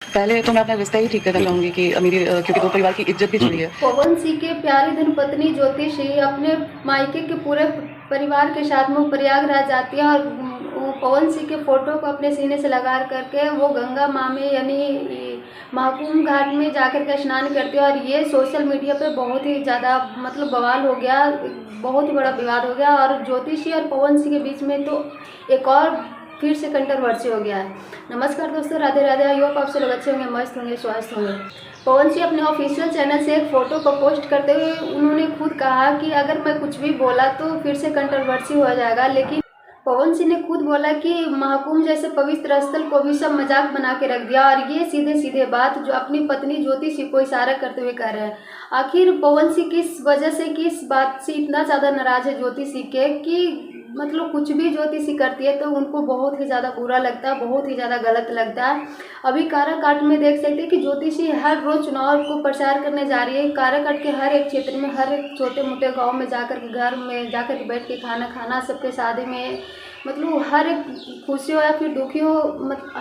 पहले तो मैं अपना रिश्ता ही ठीक करना चाहूँगी कि मेरी क्योंकि 2 परिवार की इज्जत भी जुड़ी है। पवन सिंह के प्यारी धर्मपत्नी ज्योति सिंह अपने मायके के पूरे परिवार के साथ में प्रयागराज जाती है और वो पवन सिंह के फोटो को अपने सीने से लगा करके वो गंगा माँ में यानी महाकुंभ घाट में जाकर के स्नान करती है। और ये सोशल मीडिया पे बहुत ही ज़्यादा मतलब बवाल हो गया, बहुत ही बड़ा विवाद हो गया। और ज्योति सिंह और पवन सिंह के बीच में तो एक और फिर से कंट्रोवर्सी हो गया है। नमस्कार दोस्तों, राधे राधे। आई होप आप सब लोग अच्छे होंगे, मस्त होंगे, स्वस्थ होंगे। पवन सिंह अपने ऑफिशियल चैनल से एक फ़ोटो को पोस्ट करते हुए उन्होंने खुद कहा कि अगर मैं कुछ भी बोला तो फिर से कंट्रोवर्सी हो जाएगा। लेकिन पवन सिंह ने खुद बोला कि महाकुंभ जैसे पवित्र स्थल को भी सब मजाक बना के रख दिया। और ये सीधे सीधे बात जो अपनी पत्नी ज्योति सिंह को इशारा करते हुए कह रहे हैं। आखिर पवन सिंह किस वजह से किस बात से इतना ज़्यादा नाराज है ज्योति सिंह के कि मतलब कुछ भी ज्योति सिंह करती है तो उनको बहुत ही ज़्यादा बुरा लगता है, बहुत ही ज़्यादा गलत लगता है। अभी काराकाट में देख सकते हैं कि ज्योति सिंह हर रोज़ चुनाव को प्रचार करने जा रही है। काराकाट के हर एक क्षेत्र में, हर एक छोटे मोटे गांव में जाकर के, घर में जाकर के बैठ के खाना खाना, सबके शादी में, मतलब हर एक खुशी हो या फिर दुखी हो,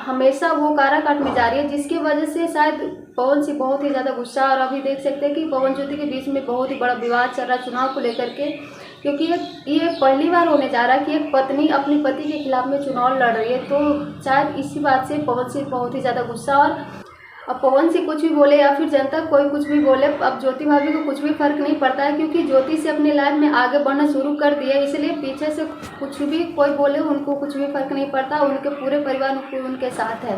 हमेशा वो काराकाट में जा रही है। जिसकी वजह से शायद पवन सिंह बहुत ही ज़्यादा गुस्सा। और अभी देख सकते हैं कि पवन ज्योति के बीच में बहुत ही बड़ा विवाद चल रहा है चुनाव को लेकर के, क्योंकि ये पहली बार होने जा रहा है कि एक पत्नी अपनी पति के खिलाफ में चुनाव लड़ रही है। तो शायद इसी बात से पवन सिंह बहुत ही ज़्यादा गुस्सा। और अब पवन सिंह कुछ भी बोले या फिर जनता कोई कुछ भी बोले, अब ज्योति भाभी को कुछ भी फर्क नहीं पड़ता है, क्योंकि ज्योति से अपनी लाइफ में आगे बढ़ना शुरू कर दिया। इसलिए पीछे से कुछ भी कोई बोले उनको कुछ भी फर्क नहीं पड़ता, उनके पूरे परिवार उनके साथ है।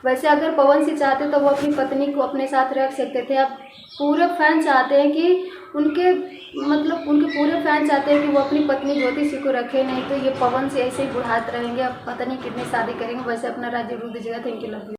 वैसे अगर पवन सिंह चाहते तो वो अपनी पत्नी को अपने साथ रख सकते थे। अब पूरे फैन चाहते हैं कि उनके पूरे फैन चाहते हैं कि वो अपनी पत्नी ज्योति सिंह को रखे, नहीं तो ये पवन से ऐसे ही बुढ़ाते रहेंगे। अब पता नहीं कितनी शादी करेंगे। वैसे अपना राज्य जरूर दीजिएगा। Thank you, love you.